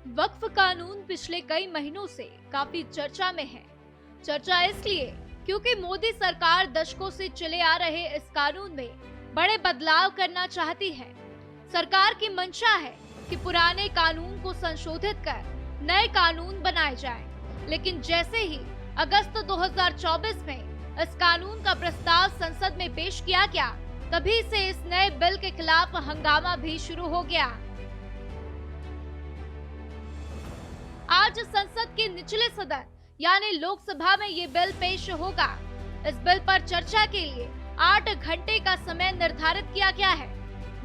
वक्फ कानून पिछले कई महीनों से काफी चर्चा में है। चर्चा इसलिए क्योंकि मोदी सरकार दशकों से चले आ रहे इस कानून में बड़े बदलाव करना चाहती है। सरकार की मंशा है कि पुराने कानून को संशोधित कर नए कानून बनाए जाएं। लेकिन जैसे ही अगस्त 2024 में इस कानून का प्रस्ताव संसद में पेश किया गया, तभी से इस नए बिल के खिलाफ हंगामा भी शुरू हो गया। आज संसद के निचले सदन यानी लोकसभा में ये बिल पेश होगा। इस बिल पर चर्चा के लिए 8 घंटे का समय निर्धारित किया गया है,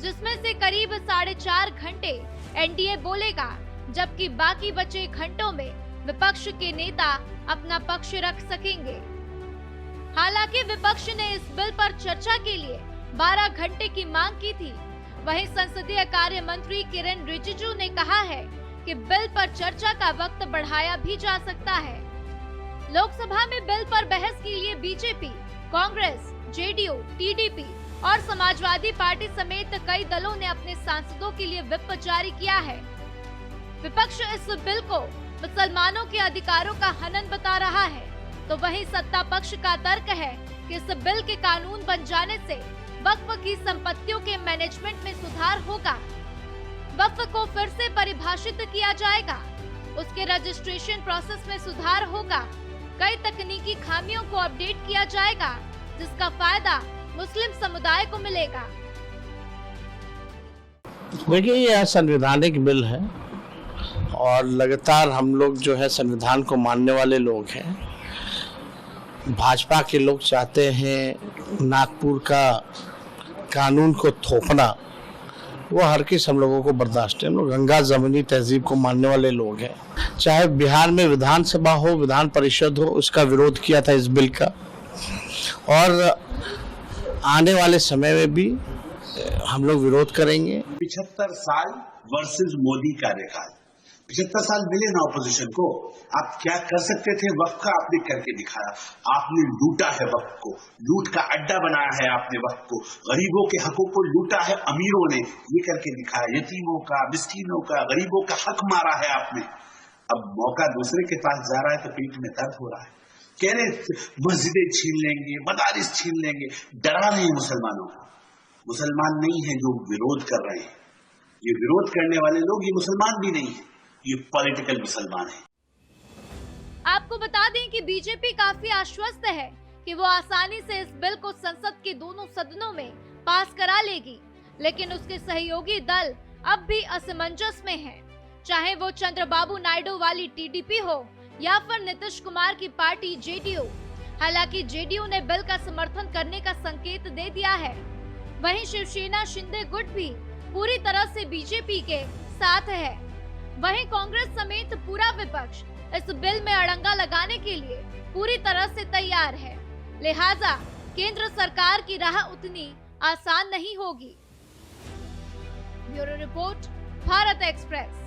जिसमें से करीब 4.5 घंटे एनडीए बोलेगा, जबकि बाकी बचे घंटों में विपक्ष के नेता अपना पक्ष रख सकेंगे। हालांकि विपक्ष ने इस बिल पर चर्चा के लिए 12 घंटे की मांग की थी। वहीं संसदीय कार्य मंत्री किरेन रिजिजू ने कहा है कि बिल पर चर्चा का वक्त बढ़ाया भी जा सकता है। लोकसभा में बिल पर बहस के लिए बीजेपी, कांग्रेस, जेडीयू, टीडीपी और समाजवादी पार्टी समेत कई दलों ने अपने सांसदों के लिए व्हिप जारी किया है। विपक्ष इस बिल को मुसलमानों के अधिकारों का हनन बता रहा है, तो वहीं सत्ता पक्ष का तर्क है कि इस बिल के कानून बन जाने से वक्फ की संपत्तियों के मैनेजमेंट में सुधार होगा। वक्फ को फिर से परिभाषित किया जाएगा, उसके रजिस्ट्रेशन प्रोसेस में सुधार होगा, कई तकनीकी खामियों को अपडेट किया जाएगा, जिसका फायदा मुस्लिम समुदाय को मिलेगा। देखिए, यह संवैधानिक बिल है और लगातार हम लोग जो है संविधान को मानने वाले लोग हैं। भाजपा के लोग चाहते हैं नागपुर का कानून को थोपना, वो हर किस हम लोगों को बर्दाश्त है। हम लोग गंगा जमीनी तहजीब को मानने वाले लोग हैं। चाहे बिहार में विधानसभा हो, विधान परिषद हो, उसका विरोध किया था इस बिल का, और आने वाले समय में भी हम लोग विरोध करेंगे। 75 साल वर्सेस मोदी कार्यकाल, 75 साल मिले ना ऑपोजिशन को। आप क्या कर सकते थे? वक्फ का आपने करके दिखाया। आपने लूटा है वक्फ को, लूट का अड्डा बनाया है आपने वक्फ को, गरीबों के हकों को लूटा है अमीरों ने, ये करके दिखाया। यतीमों का, मिस्कीनों का, गरीबों का हक मारा है आपने। अब मौका दूसरे के पास जा रहा है तो पीठ में दर्द हो रहा है। कह रहे मस्जिदें छीन लेंगे, मदारिस छीन लेंगे। डरा नहीं मुसलमानों को। मुसलमान नहीं है जो विरोध कर रहे हैं, ये विरोध करने वाले लोग ये मुसलमान भी नहीं है, ये पॉलिटिकल मुसलमान है। आपको बता दें कि बीजेपी काफी आश्वस्त है कि वो आसानी से इस बिल को संसद के दोनों सदनों में पास करा लेगी, लेकिन उसके सहयोगी दल अब भी असमंजस में हैं। चाहे वो चंद्रबाबू नायडू वाली टीडीपी हो या फिर नीतीश कुमार की पार्टी जेडीयू। हालांकि जेडीयू ने बिल का समर्थन करने का संकेत दे दिया है। वहीं शिवसेना शिंदे गुट भी पूरी तरह से बीजेपी के साथ है। वहीं कांग्रेस समेत पूरा विपक्ष इस बिल में अड़ंगा लगाने के लिए पूरी तरह से तैयार है। लिहाजा केंद्र सरकार की राह उतनी आसान नहीं होगी। Bureau report, Bharat express.